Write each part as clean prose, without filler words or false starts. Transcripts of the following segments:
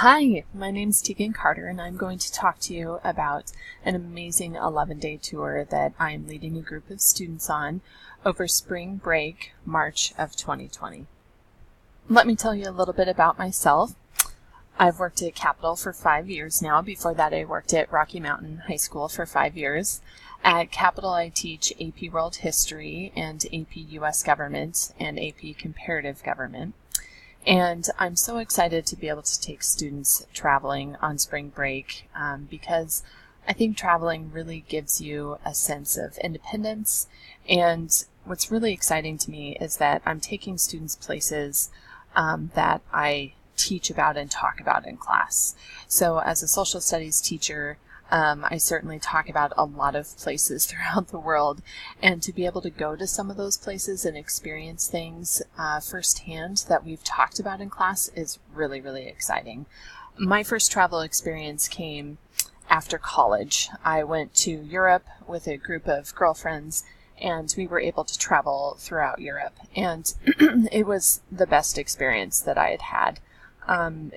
Hi, my name's Tegan Carter, and I'm going to talk to you about an amazing 11-day tour that I'm leading a group of students on over spring break, March of 2020. Let me tell you a little bit about myself. I've worked at Capital for 5 years now. Before that, I worked at Rocky Mountain High School for 5 years. At Capital, I teach AP World History and AP US Government and AP Comparative Government. And I'm so excited to be able to take students traveling on spring break because I think traveling really gives you a sense of independence. And what's really exciting to me is that I'm taking students places that I teach about and talk about in class. So as a social studies teacher, I certainly talk about a lot of places throughout the world, and to be able to go to some of those places and experience things firsthand that we've talked about in class is really, really exciting. My first travel experience came after college. I went to Europe with a group of girlfriends, and we were able to travel throughout Europe, and it was the best experience that I had had.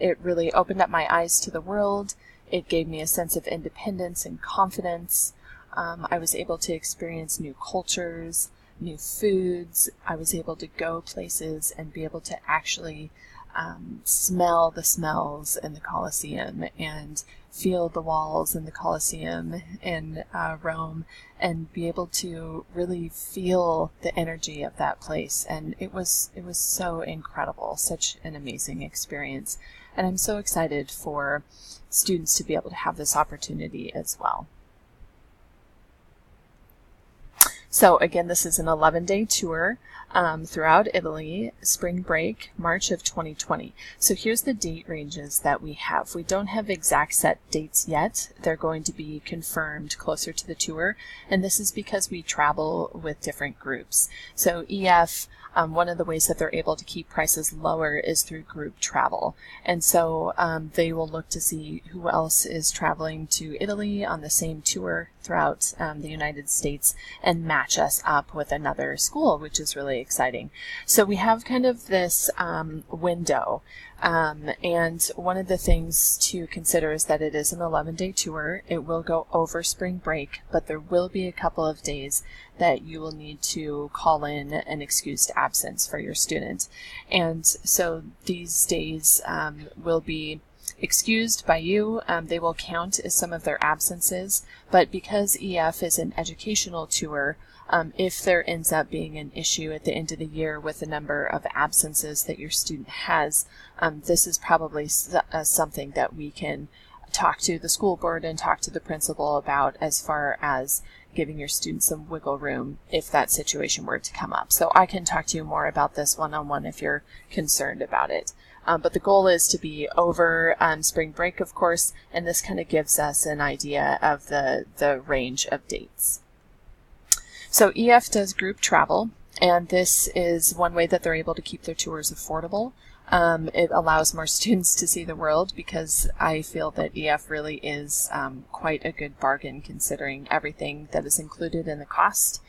It really opened up my eyes to the world. It gave me a sense of independence and confidence. I was able to experience new cultures, new foods. I was able to go places and be able to actually smell the smells in the Colosseum and feel the walls in the Colosseum in Rome and be able to really feel the energy of that place. And it was so incredible, such an amazing experience. And I'm so excited for students to be able to have this opportunity as well. So again, this is an 11-day tour throughout Italy, spring break, March of 2020. So here's the date ranges that we have. We don't have exact set dates yet. They're going to be confirmed closer to the tour, and this is because we travel with different groups. So EF, one of the ways that they're able to keep prices lower is through group travel. And so they will look to see who else is traveling to Italy on the same tour throughout the United States and match us up with another school, which is really exciting. So we have kind of this window. And one of the things to consider is that it is an 11-day tour. It will go over spring break, but there will be a couple of days that you will need to call in an excused absence for your student. And so these days will be excused by you. They will count as some of their absences, but because EF is an educational tour, if there ends up being an issue at the end of the year with the number of absences that your student has, this is probably something that we can talk to the school board and talk to the principal about as far as giving your students some wiggle room if that situation were to come up. So I can talk to you more about this one-on-one if you're concerned about it. But the goal is to be over spring break, of course, and this kind of gives us an idea of the range of dates. So EF does group travel, and this is one way that they're able to keep their tours affordable. It allows more students to see the world because I feel that EF really is quite a good bargain considering everything that is included in the cost.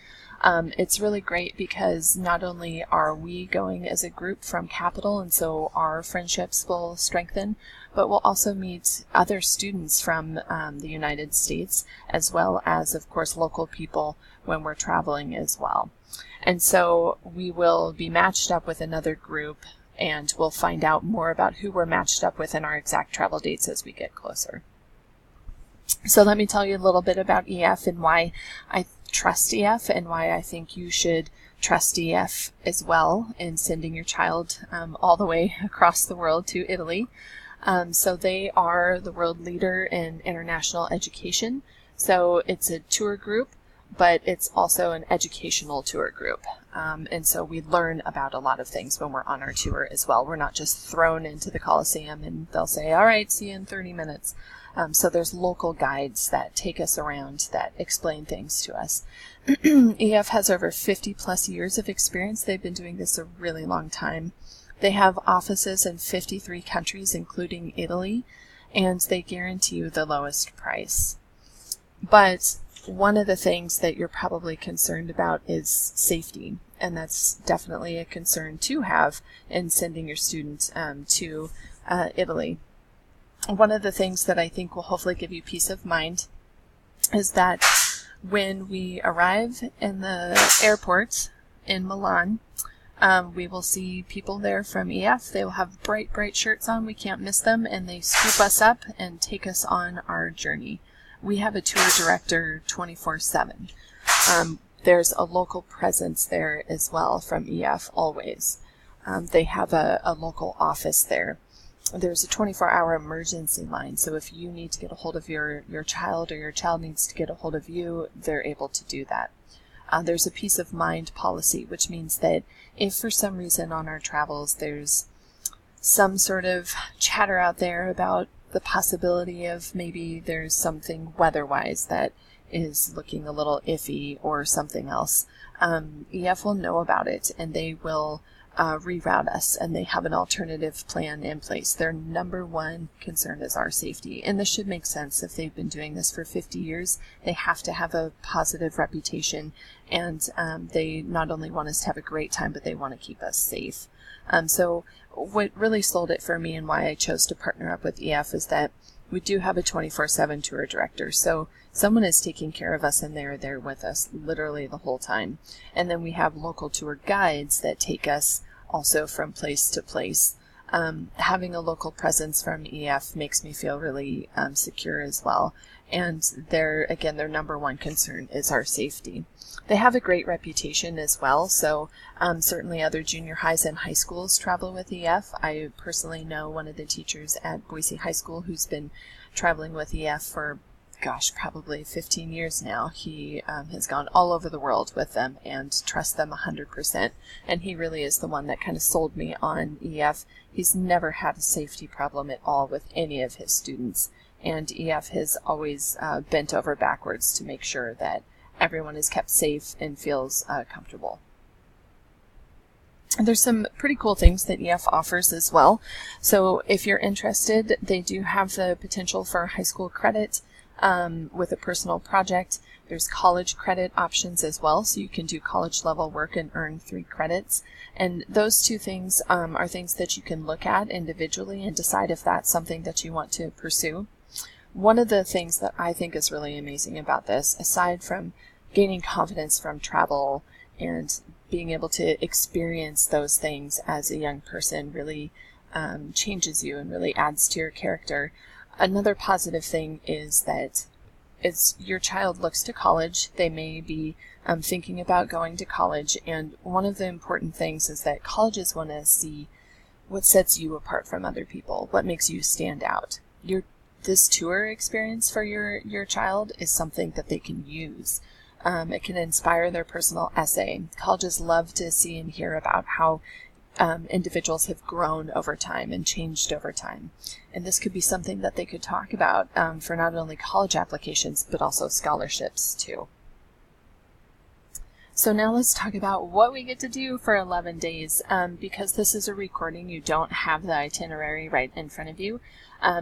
It's really great because not only are we going as a group from Capital, and so our friendships will strengthen, but we'll also meet other students from the United States, as well as, of course, local people when we're traveling as well. And so we will be matched up with another group, and we'll find out more about who we're matched up with and our exact travel dates as we get closer. So let me tell you a little bit about EF and why I trust EF and why I think you should trust EF as well in sending your child all the way across the world to Italy. So they are the world leader in international education. So it's a tour group, but it's also an educational tour group. And so we learn about a lot of things when we're on our tour as well. We're not just thrown into the Colosseum and they'll say, all right, see you in 30 minutes. So there's local guides that take us around that explain things to us. EF has over 50 plus years of experience. They've been doing this a really long time. They have offices in 53 countries, including Italy, and they guarantee you the lowest price. But one of the things that you're probably concerned about is safety, and that's definitely a concern to have in sending your student to Italy. one of the things that I think will hopefully give you peace of mind is that when we arrive in the airport in Milan, we will see people there from EF. They will have bright, bright shirts on. We can't miss them. And they scoop us up and take us on our journey. We have a tour director 24/7. There's a local presence there as well from EF always. They have a local office there. There's a 24-hour emergency line, so if you need to get a hold of your child or your child needs to get a hold of you, they're able to do that. There's a peace of mind policy, which means that if for some reason on our travels there's some sort of chatter out there about the possibility of maybe there's something weather-wise that is looking a little iffy or something else, EF will know about it and they will reroute us, and they have an alternative plan in place. Their number one concern is our safety, and this should make sense. If they've been doing this for 50 years, they have to have a positive reputation, and they not only want us to have a great time, but they want to keep us safe. So what really sold it for me and why I chose to partner up with EF is that we do have a 24/7 tour director, so someone is taking care of us and they're there with us literally the whole time. And then we have local tour guides that take us also from place to place. Having a local presence from EF makes me feel really secure as well. And their number one concern is our safety. They have a great reputation as well, so certainly other junior highs and high schools travel with EF. I personally know one of the teachers at Boise High School who's been traveling with EF for probably 15 years now. He has gone all over the world with them and trusts them 100%. And he really is the one that kind of sold me on EF. He's never had a safety problem at all with any of his students. And EF has always bent over backwards to make sure that everyone is kept safe and feels comfortable. And there's some pretty cool things that EF offers as well. So if you're interested, they do have the potential for high school credit with a personal project. There's college credit options as well, so you can do college level work and earn 3 credits. And those two things are things that you can look at individually and decide if that's something that you want to pursue. One of the things that I think is really amazing about this, aside from gaining confidence from travel and being able to experience those things as a young person, really changes you and really adds to your character. Another positive thing is that as your child looks to college, they may be thinking about going to college, and one of the important things is that colleges want to see what sets you apart from other people, what makes you stand out. This tour experience for your child is something that they can use. It can inspire their personal essay. Colleges love to see and hear about how individuals have grown over time and changed over time. And this could be something that they could talk about for not only college applications, but also scholarships too. So now let's talk about what we get to do for 11 days. Because this is a recording, you don't have the itinerary right in front of you.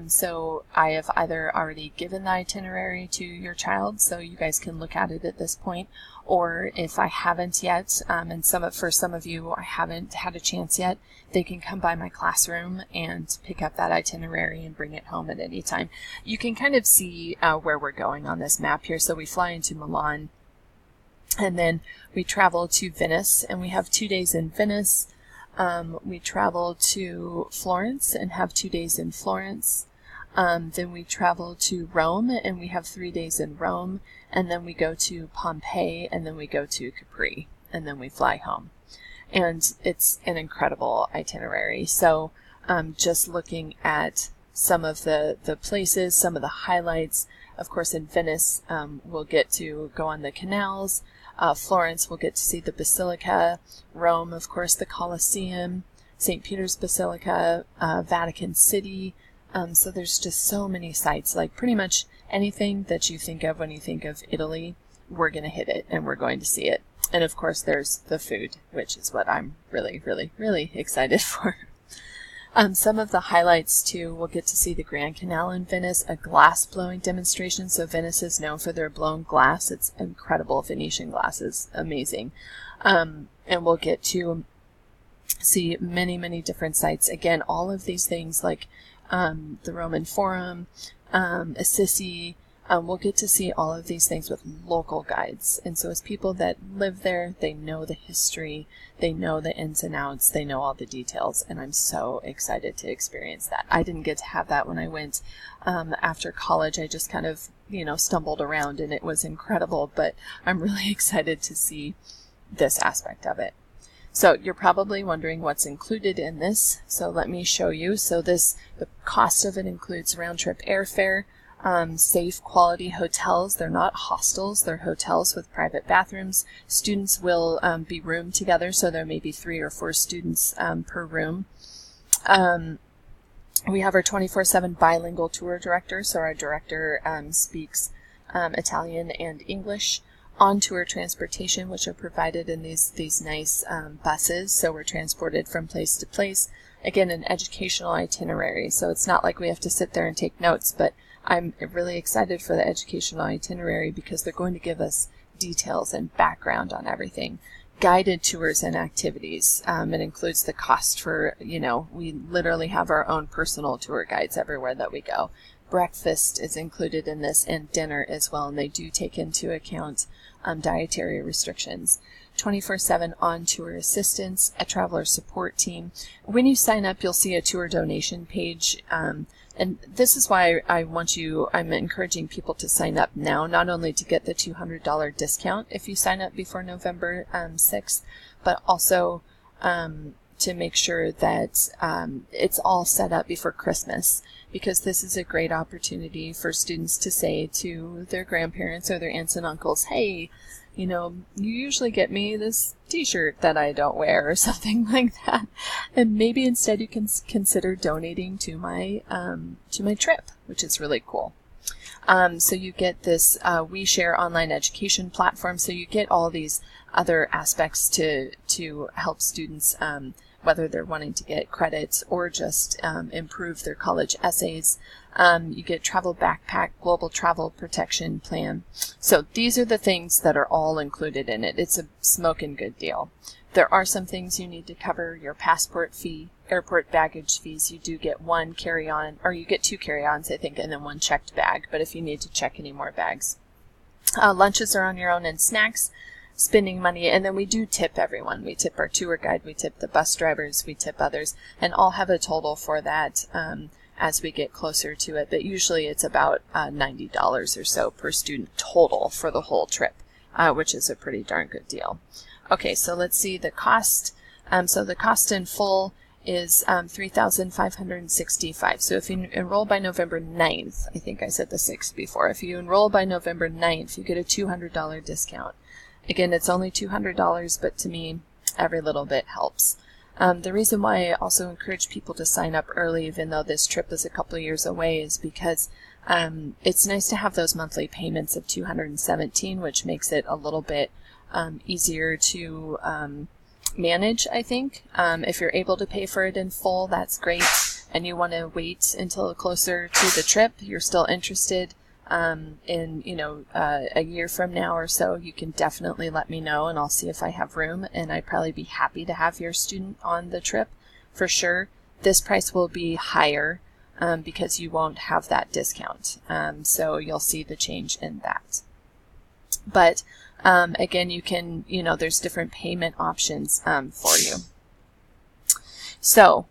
So I have either already given the itinerary to your child, so you guys can look at it at this point, or if I haven't yet, and for some of you I haven't had a chance yet, they can come by my classroom and pick up that itinerary and bring it home at any time. You can kind of see where we're going on this map here. So we fly into Milan, and then we travel to Venice, and we have 2 days in Venice. We travel to Florence and have 2 days in Florence. Then we travel to Rome and we have 3 days in Rome. And then we go to Pompeii and then we go to Capri and then we fly home. And it's an incredible itinerary. So just looking at some of the places, some of the highlights. Of course, in Venice, we'll get to go on the canals. Florence, we'll get to see the Basilica. Rome, of course, the Colosseum. St. Peter's Basilica, Vatican City. So there's just so many sites. Like pretty much anything that you think of when you think of Italy, we're going to hit it and we're going to see it. And of course, there's the food, which is what I'm really, really, really excited for. Some of the highlights too, we'll get to see the Grand Canal in Venice, a glass blowing demonstration. So Venice is known for their blown glass. It's incredible. Venetian glass is amazing. And we'll get to see many, many different sites. Again, all of these things like the Roman Forum, Assisi. We'll get to see all of these things with local guides. And so as people that live there, they know the history, they know the ins and outs, they know all the details, and I'm so excited to experience that. I didn't get to have that when I went after college. I just kind of, stumbled around, and it was incredible, but I'm really excited to see this aspect of it. So you're probably wondering what's included in this. So let me show you. So the cost of it includes round-trip airfare, safe quality hotels. They're not hostels, they're hotels with private bathrooms. Students will be roomed together, so there may be 3 or 4 students per room. We have our 24/7 bilingual tour director, so our director speaks Italian and English. On-tour transportation, which are provided in these nice buses, so we're transported from place to place. Again, an educational itinerary, so it's not like we have to sit there and take notes, but I'm really excited for the educational itinerary because they're going to give us details and background on everything. Guided tours and activities. It includes the cost for, we literally have our own personal tour guides everywhere that we go. Breakfast is included in this, and dinner as well, and they do take into account dietary restrictions. 24/7 on-tour assistance, a traveler support team. When you sign up, you'll see a tour donation page, and this is why I'm encouraging people to sign up now, not only to get the $200 discount if you sign up before November 6th, but also to make sure that it's all set up before Christmas, because this is a great opportunity for students to say to their grandparents or their aunts and uncles, hey, you usually get me this t-shirt that I don't wear or something like that. And maybe instead you can consider donating to my trip, which is really cool. So you get this WeShare online education platform. So you get all these other aspects to help students, whether they're wanting to get credits or just improve their college essays. You get travel backpack, global travel protection plan. So these are the things that are all included in it. It's a smoking good deal. There are some things you need to cover: your passport fee, airport baggage fees. You do get 1 carry-on, or you get 2 carry-ons, I think, and then 1 checked bag, but if you need to check any more bags. Lunches are on your own, and snacks. Spending money, and then we do tip everyone. We tip our tour guide, we tip the bus drivers, we tip others, and I'll have a total for that as we get closer to it, but usually it's about $90 or so per student total for the whole trip, which is a pretty darn good deal. Okay, so let's see the cost. So the cost in full is $3,565. So if you enroll by November 9th, I think I said the 6th before, if you enroll by November 9th, you get a $200 discount. Again, it's only $200, but to me, every little bit helps. The reason why I also encourage people to sign up early, even though this trip is a couple of years away, is because it's nice to have those monthly payments of $217, which makes it a little bit easier to manage, I think. If you're able to pay for it in full, that's great, and you want to wait until closer to the trip, you're still interested in a year from now or so, you can definitely let me know, and I'll see if I have room, and I'd probably be happy to have your student on the trip for sure. This price will be higher because you won't have that discount, so you'll see the change in that. But again, you can, there's different payment options for you. So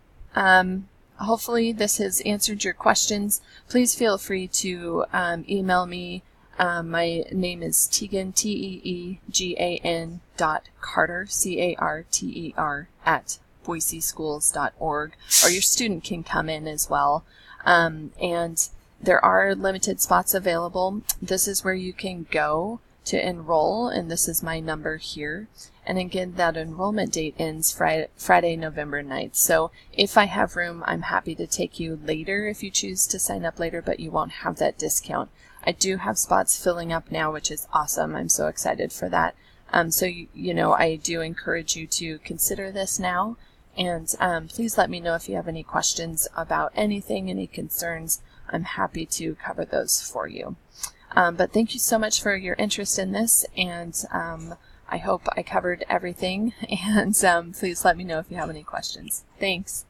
hopefully this has answered your questions. Please feel free to email me. My name is Teegan, TEEGAN.Carter, CARTER, at boiseschools.org, or your student can come in as well. And there are limited spots available. This is where you can go to enroll, and this is my number here. And again, that enrollment date ends Friday, November 9th. So if I have room, I'm happy to take you later if you choose to sign up later, but you won't have that discount. I do have spots filling up now, which is awesome. I'm so excited for that. So, I do encourage you to consider this now. And please let me know if you have any questions about anything, any concerns. I'm happy to cover those for you. But thank you so much for your interest in this, and I hope I covered everything, and please let me know if you have any questions. Thanks.